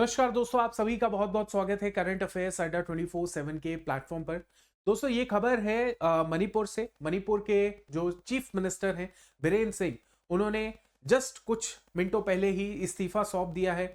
नमस्कार दोस्तों, आप सभी का बहुत बहुत स्वागत है करंट अफेयर्स अड्डा 24/7 के प्लेटफॉर्म पर। दोस्तों, ये खबर है मणिपुर से। मणिपुर के जो चीफ मिनिस्टर हैं बीरेन सिंह, उन्होंने जस्ट कुछ मिनटों पहले ही इस्तीफा सौंप दिया है।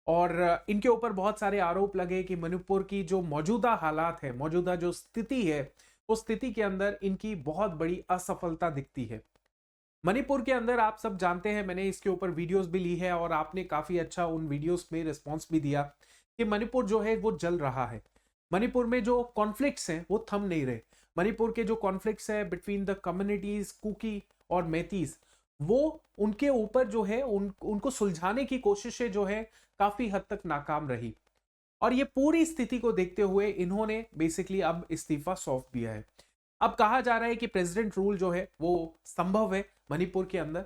और इनके ऊपर बहुत सारे आरोप लगे कि मणिपुर की जो मौजूदा हालात है, मौजूदा जो स्थिति है, उस स्थिति के अंदर इनकी बहुत बड़ी असफलता दिखती है। मणिपुर के अंदर आप सब जानते हैं, मैंने इसके ऊपर वीडियोस भी ली है और आपने काफी अच्छा उन वीडियोस में रिस्पांस भी दिया कि मणिपुर जो है वो जल रहा है। मणिपुर में जो कॉन्फ्लिक्ट्स हैं वो थम नहीं रहे। मणिपुर के जो कॉन्फ्लिक्ट्स है बिटवीन द कम्युनिटीज कुकी और मैतीज, वो उनके ऊपर जो है उनको सुलझाने की कोशिशें जो है काफी हद तक नाकाम रही। और ये पूरी स्थिति को देखते हुए इन्होंने बेसिकली अब इस्तीफा सौंप दिया है। अब कहा जा रहा है कि प्रेसिडेंट रूल जो है वो संभव है मणिपुर के अंदर,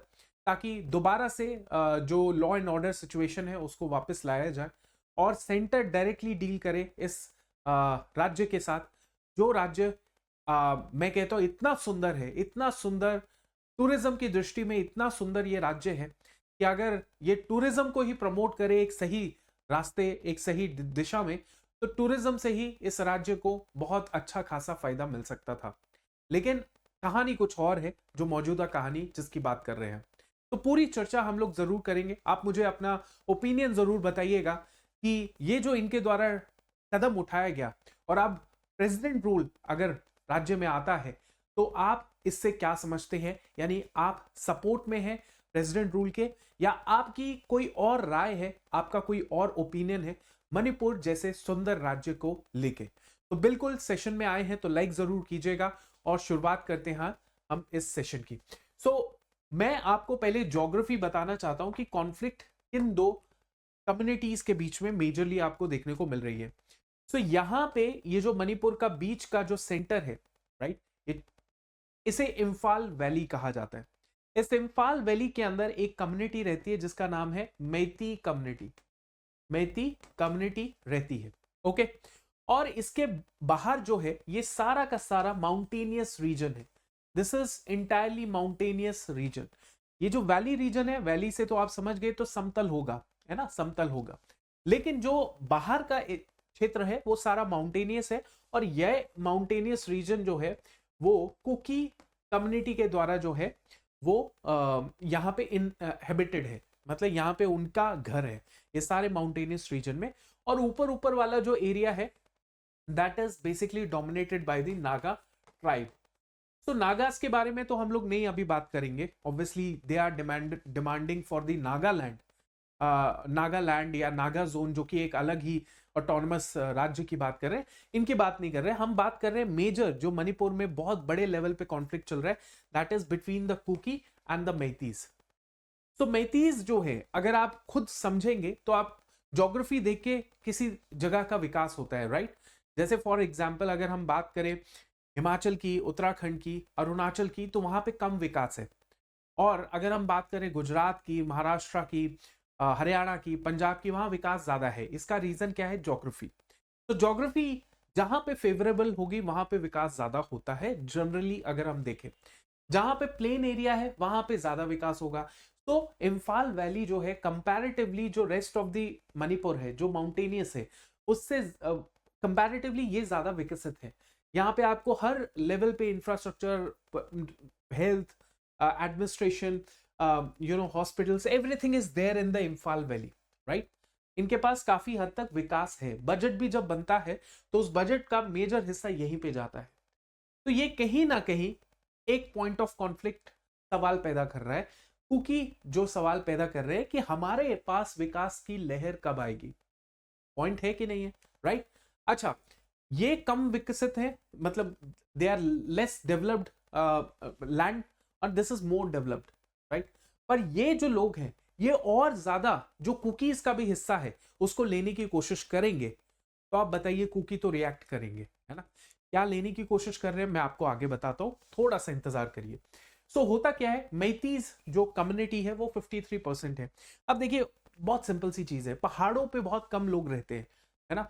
ताकि दोबारा से जो लॉ एंड ऑर्डर सिचुएशन है उसको वापस लाया जाए और सेंटर डायरेक्टली डील करे इस राज्य के साथ। जो राज्य मैं कहता हूं इतना सुंदर है, इतना सुंदर, टूरिज्म की दृष्टि में इतना सुंदर ये राज्य है कि अगर ये टूरिज्म को ही प्रमोट करे एक सही रास्ते, एक सही दिशा में, तो टूरिज्म से ही इस राज्य को बहुत अच्छा खासा फायदा मिल सकता था। लेकिन कहानी कुछ और है, जो मौजूदा कहानी जिसकी बात कर रहे हैं। तो पूरी चर्चा हम लोग जरूर करेंगे। आप मुझे अपना ओपिनियन जरूर बताइएगा कि ये जो इनके द्वारा कदम उठाया गया और अब प्रेसिडेंट रूल अगर राज्य में आता है तो आप इससे क्या समझते हैं। यानी आप सपोर्ट में हैं प्रेसिडेंट रूल के, या आपकी कोई और राय है, आपका कोई और ओपिनियन है मणिपुर जैसे सुंदर राज्य को लेके। तो बिल्कुल सेशन में आए हैं तो लाइक जरूर कीजिएगा और शुरुआत करते हैं हम इस सेशन की। मैं आपको पहले ज्योग्राफी बताना चाहता हूं कि कॉन्फ्लिक्ट किन दो कम्युनिटीज के बीच में मेजरली आपको देखने को मिल रही है। यहां पे ये जो मणिपुर का बीच का जो सेंटर है, राइट, इसे इम्फाल वैली कहा जाता है। इस इम्फाल वैली के अंदर एक कम्युनिटी रहती है जिसका नाम है मैती कम्युनिटी। मैती कम्युनिटी रहती है, ओके। और इसके बाहर जो है ये सारा का सारा माउंटेनियस रीजन है। This is entirely mountainous region. ये जो वैली रीजन है, वैली से तो आप समझ गए तो समतल होगा, है ना, समतल होगा। लेकिन जो बाहर का क्षेत्र है वो सारा माउंटेनियस है। और यह माउंटेनियस रीजन जो है वो कुकी कम्युनिटी के द्वारा जो है वो यहाँ पे इनहेबिटेड है, मतलब यहाँ पे उनका घर है ये सारे माउंटेनियस रीजन में। और ऊपर ऊपर वाला जो एरिया है that is basically dominated by the Naga tribe. तो नागास के बारे में तो हम लोग नहीं अभी बात करेंगे, obviously they are demanding for the Nagaland, Nagaland या नागा जोन, जो कि एक अलग ही ऑटोनमस राज्य की बात कर रहे हैं। इनकी बात नहीं कर रहे हैं, हम बात कर रहे हैं मेजर जो मणिपुर में बहुत बड़े लेवल पे कॉन्फ्लिक्ट चल रहा है, that is between the Kuki and the Meiteis. तो मैतीज जो है, अगर आप खुद समझेंगे तो आप ज्योग्राफी देख के किसी जगह का विकास होता है, राइट। जैसे फॉर एग्जाम्पल अगर हम बात करें हिमाचल की, उत्तराखंड की, अरुणाचल की, तो वहां पे कम विकास है। और अगर हम बात करें गुजरात की, महाराष्ट्र की, हरियाणा की, पंजाब की, वहां विकास ज्यादा है। इसका रीजन क्या है? ज्योग्राफी। तो ज्योग्राफी जहां पे फेवरेबल होगी वहां पे विकास ज्यादा होता है जनरली। अगर हम देखें जहां पे प्लेन एरिया है वहां पे ज्यादा विकास होगा। तो इम्फाल वैली जो है कंपैरेटिवली जो रेस्ट ऑफ द मणिपुर है जो माउंटेनियस है उससे कंपैरेटिवली ये ज्यादा विकसित है। यहाँ पे आपको हर लेवल पे infrastructure, health, administration, hospitals, everything is there in the Imphal valley, right. इनके पास काफी हद तक विकास है। बजट भी जब बनता है तो उस बजट का मेजर हिस्सा यहीं पे जाता है। तो ये कहीं ना कहीं एक पॉइंट ऑफ कॉन्फ्लिक्ट सवाल पैदा कर रहा है, क्योंकि जो सवाल पैदा कर रहे हैं कि हमारे पास विकास की लहर कब आएगी। पॉइंट है कि नहीं है, राइट। अच्छा, ये कम विकसित है, मतलब they are less developed land और this is more developed, right. पर ये जो लोग हैं ये और ज्यादा जो कुकीज का भी हिस्सा है उसको लेने की कोशिश करेंगे। तो आप बताइए, कुकी तो रिएक्ट करेंगे, है ना। क्या लेने की कोशिश कर रहे हैं मैं आपको आगे बताता हूं, थोड़ा सा इंतजार करिए। होता क्या है, मैतीज जो कम्युनिटी है वो 53% है। अब देखिए बहुत सिंपल सी चीज है, पहाड़ों पे बहुत कम लोग रहते हैं, है ना।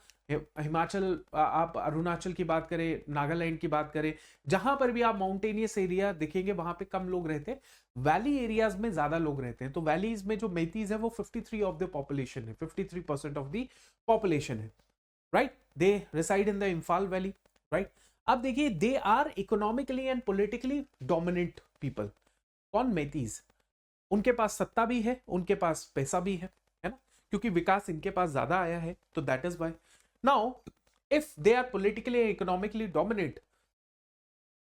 हिमाचल, आप अरुणाचल की बात करें, नागालैंड की बात करें, जहां पर भी आप माउंटेनियस एरिया दिखेंगे वहां पे कम लोग रहते हैं, वैली एरियाज में ज्यादा लोग रहते हैं। तो वैलीज में जो मेतीज है वो 53 ऑफ द पॉपुलेशन है, 53% ऑफ द पॉपुलेशन है, right. They reside in the Imphal valley, right. अब देखिए, they are economically and politically dominant people. कौन? मेतीज। उनके पास सत्ता भी है, उनके पास पैसा भी है ना, क्योंकि विकास इनके पास ज्यादा आया है, तो that is why. Now if they are politically economically dominant,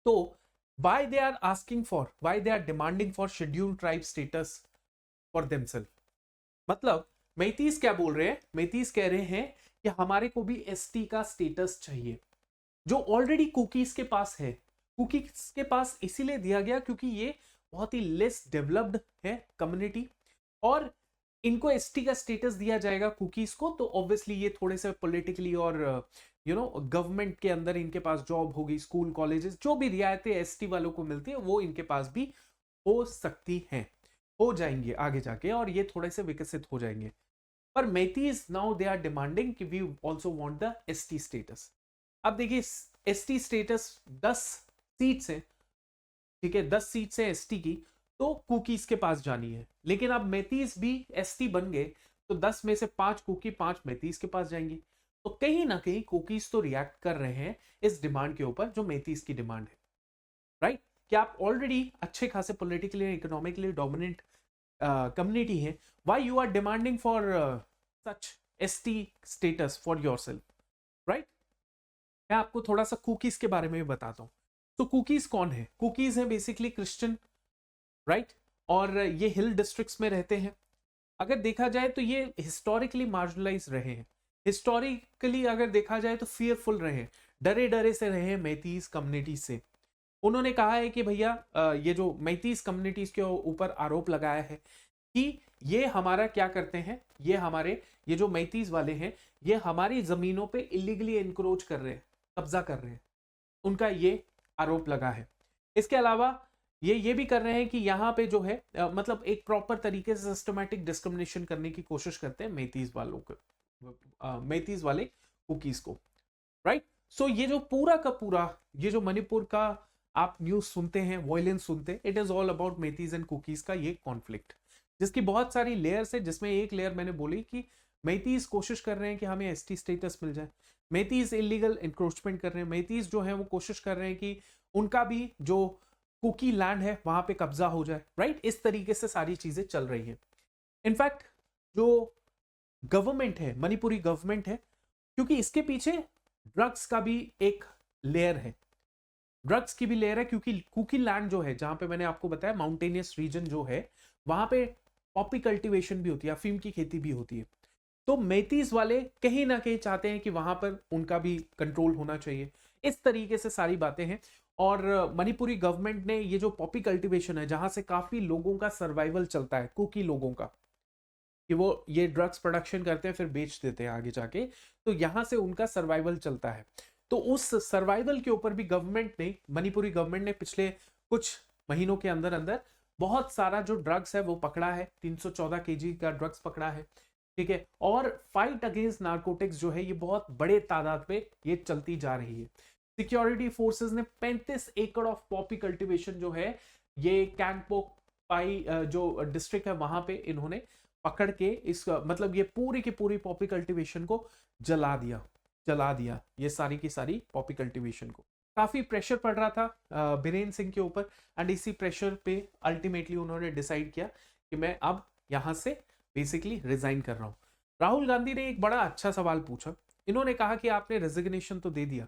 तो why they are asking for, why they are demanding for scheduled tribe status for themselves? मतलब मेतीस क्या बोल रहे हैं? मेतीस कह रहे हैं कि हमारे को भी एसटी का स्टेटस चाहिए, जो ऑलरेडी कुकीज के पास है। कुकीज के पास इसीलिए दिया गया क्योंकि ये बहुत ही लेस डेवलप्ड है कम्युनिटी, और इनको एसटी का स्टेटस दिया जाएगा कुकीज को, तो ऑब्वियसली ये थोड़े से पॉलिटिकली और गवर्नमेंट के अंदर इनके पास जॉब होगी, स्कूल कॉलेजेस, जो भी रियायतें एसटी वालों को मिलती है वो इनके पास भी हो सकती हैं, हो जाएंगे आगे जाके, और ये थोड़े से विकसित हो जाएंगे। पर Meiteis now they are demanding कि we also want the ST status. अब देखिए, एसटी स्टेटस 10 सीट्स है, ठीक है, 10 सीट्स है एसटी की, तो कुकीज के पास जानी है। लेकिन अब मेतीज भी एसटी बन गए, तो 10 में से 5 कुकी, 5 मेतीज के पास जाएंगी। तो कहीं ना कहीं कुकीज तो रिएक्ट कर रहे हैं इस डिमांड के ऊपर, जो मेतीज की डिमांड है, राइट। कि आप ऑलरेडी अच्छे खासे पॉलिटिकली इकोनॉमिकली डोमिनेंट कम्युनिटी है, why you are demanding for such ST status for yourself, right. मैं आपको थोड़ा सा कुकीज के बारे में भी बताता हूं। तो कुकीज कौन है? कुकीज है बेसिकली क्रिश्चियन, राइट, और ये हिल डिस्ट्रिक्ट्स में रहते हैं। अगर देखा जाए तो ये हिस्टोरिकली मार्जिनलाइज रहे हैं, हिस्टोरिकली अगर देखा जाए तो फियरफुल रहे हैं, डरे डरे से रहे हैं मेतीस कम्युनिटी से। उन्होंने कहा है कि भैया ये जो मेतीस कम्युनिटीज के ऊपर आरोप लगाया है कि ये हमारा क्या करते हैं, ये जो मेतीस वाले हैं, ये हमारी जमीनों पे इलीगली एनक्रोच कर रहे हैं, कब्जा कर रहे हैं, उनका ये आरोप लगा है। इसके अलावा ये भी कर रहे हैं कि यहाँ पे जो है मतलब एक प्रॉपर तरीके से सिस्टमैटिक डिस्क्रिमिनेशन करने की कोशिश करते हैं मेतीस वालों को, मेतीस वाले कुकीज को, राइट। सो ये जो पूरा का पूरा, ये जो मणिपुर का आप न्यूज सुनते हैं, वॉयलेंस सुनते हैं, it is all about Meiteis and Kukis का ये कॉन्फ्लिक्ट, जिसकी बहुत सारी लेयर्स है, जिसमें एक लेयर मैंने बोली कि मेतीस कोशिश कर रहे हैं कि हमें एसटी स्टेटस मिल जाए, मेतीस इलीगल इंक्रोचमेंट कर रहे हैं, मेतीस जो है वो कोशिश कर रहे हैं कि उनका भी जो कुकी लैंड है वहां पे कब्जा हो जाए, राइट। इस तरीके से सारी चीजें चल रही हैं। इनफैक्ट जो गवर्नमेंट है, मणिपुरी गवर्नमेंट है, क्योंकि इसके पीछे ड्रग्स का भी एक लेयर है, ड्रग्स की भी लेयर है, क्योंकि कुकी लैंड जो है, जहां पे मैंने आपको बताया माउंटेनियस रीजन जो है, वहां पे पॉपी कल्टीवेशन भी होती है, अफीम की खेती भी होती है। तो मेतीस वाले कहीं ना कहीं चाहते हैं कि वहां पर उनका भी कंट्रोल होना चाहिए। इस तरीके से सारी बातें हैं। और मणिपुरी गवर्नमेंट ने ये जो पॉपी कल्टीवेशन है, जहां से काफी लोगों का सर्वाइवल चलता है, कुकी लोगों का, कि वो ये ड्रग्स प्रोडक्शन करते हैं फिर बेच देते हैं आगे जाके, तो यहां से उनका सर्वाइवल चलता है। तो उस सर्वाइवल के ऊपर भी गवर्नमेंट ने, मणिपुरी गवर्नमेंट ने पिछले कुछ महीनों के अंदर अंदर बहुत सारा जो ड्रग्स है वो पकड़ा है, 314 केजी का ड्रग्स पकड़ा है, ठीक है। और फाइट अगेंस्ट नार्कोटिक्स जो है ये बहुत बड़े तादाद पे ये चलती जा रही है। सिक्योरिटी फोर्सेस ने 35 एकड़ ऑफ पॉपी कल्टीवेशन जो है, ये कैंगपोक पाई जो डिस्ट्रिक्ट है वहां पे इन्होंने पकड़ के इस मतलब ये पूरी की पूरी पॉपी कल्टीवेशन को जला दिया ये सारी की सारी पॉपी कल्टीवेशन को। काफी प्रेशर पड़ रहा था बीरेन सिंह के ऊपर, एंड इसी प्रेशर पे अल्टीमेटली उन्होंने डिसाइड किया कि मैं अब यहां से बेसिकली रिजाइन कर रहा हूं। राहुल गांधी ने एक बड़ा अच्छा सवाल पूछा। इन्होंने कहा कि आपने रेजिग्नेशन तो दे दिया,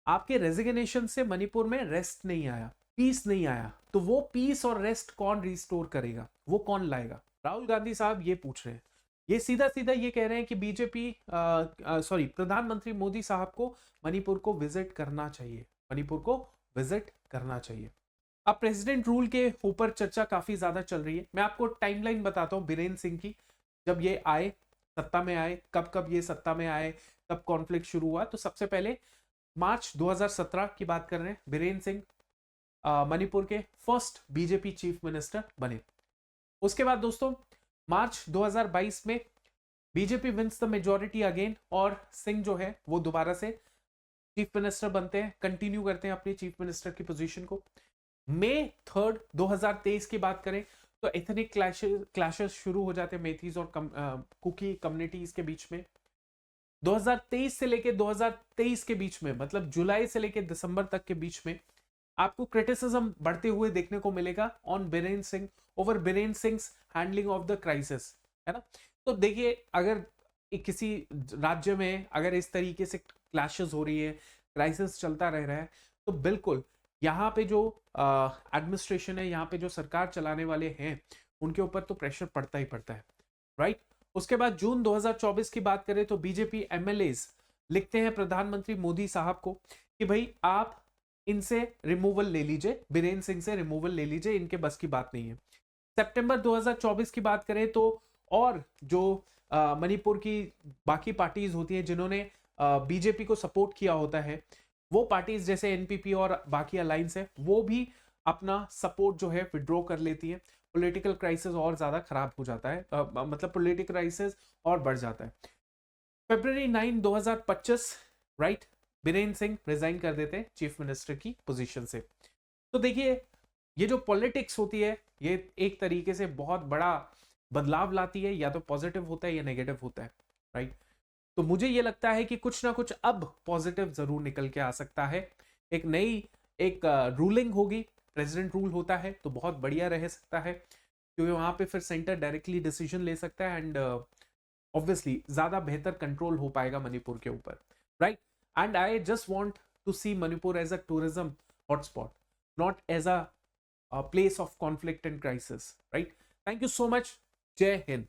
आपके रेजिग्नेशन से मणिपुर में रेस्ट नहीं आया, पीस नहीं आया, तो वो पीस और रेस्ट कौन रिस्टोर करेगा, वो कौन लाएगा? राहुल गांधी साहब ये पूछ रहे हैं। ये सीधा सीधा ये कह रहे हैं कि बीजेपी सॉरी प्रधानमंत्री मोदी साहब को मणिपुर को विजिट करना चाहिए, मणिपुर को विजिट करना चाहिए। अब प्रेसिडेंट रूल के ऊपर चर्चा काफी ज्यादा चल रही है। मैं आपको टाइमलाइन बताता हूँ बीरेन सिंह की, जब ये आए, सत्ता में आए, कब कब ये सत्ता में आए, कब कॉन्फ्लिक्ट शुरू हुआ। तो सबसे पहले मार्च 2017 की बात कर रहे हैं। बीरेन सिंह मणिपुर के फर्स्ट बीजेपी चीफ मिनिस्टर बने। उसके बाद दोस्तों मार्च 2022 में BJP wins the majority again और सिंह जो है वो दोबारा से चीफ मिनिस्टर बनते हैं, कंटिन्यू करते हैं अपनी चीफ मिनिस्टर की पोजीशन को। मई 3 2023 की बात करें तो एथनिक क्लैशेस शुरू हो जाते हैं मेथीज और कुकी कम्युनिटीज के बीच में। 2023 से लेके 2023 के बीच में, मतलब जुलाई से लेके दिसंबर तक के बीच में, आपको क्रिटिसिज्म बढ़ते हुए देखने को मिलेगा on Biren Singh, over Biren Singh handling of the crisis, है ना। तो देखिए, अगर किसी राज्य में अगर इस तरीके से क्लैशेस हो रही है, क्राइसिस चलता रह रहा है, तो बिल्कुल यहाँ पे जो एडमिनिस्ट्रेशन है, यहाँ पे जो सरकार चलाने वाले हैं, उनके ऊपर तो प्रेशर पड़ता ही पड़ता है, राइट। उसके बाद जून 2024 की बात करें तो बीजेपी एमएलएज लिखते हैं प्रधानमंत्री मोदी साहब को कि भाई आप इनसे रिमूवल ले लीजिए, बीरेन सिंह से रिमूवल ले लीजिए, इनके बस की बात नहीं है। सितंबर 2024 की बात करें तो और जो मणिपुर की बाकी पार्टीज होती हैं जिन्होंने बीजेपी को सपोर्ट किया होता है, वो पार्टीज जैसे एनपीपी और बाकी अलायंस है, वो भी अपना सपोर्ट जो है विड्रॉ कर लेती है। पॉलिटिकल क्राइसिस और ज्यादा खराब हो जाता है, मतलब पॉलिटिकल क्राइसिस और बढ़ जाता है। फरवरी 9 2025, राइट, बीरेन सिंह रिजाइन कर देते हैं चीफ मिनिस्टर की पोजीशन से। तो देखिए, ये जो पॉलिटिक्स होती है ये एक तरीके से बहुत बड़ा बदलाव लाती है, या तो पॉजिटिव होता है या नेगेटिव होता है, राइट। तो मुझे ये लगता है कि कुछ ना कुछ अब पॉजिटिव जरूर निकल के आ सकता है। एक नई एक रूलिंग होगी, प्रेसिडेंट रूल होता है तो बहुत बढ़िया रह सकता है, क्योंकि वहां पे फिर सेंटर डायरेक्टली डिसीजन ले सकता है एंड ऑब्वियसली ज्यादा बेहतर कंट्रोल हो पाएगा मणिपुर के ऊपर, right. And I just want to see Manipur as a tourism hotspot, not as a place of conflict and crisis, right? Thank you so much. Jai Hind.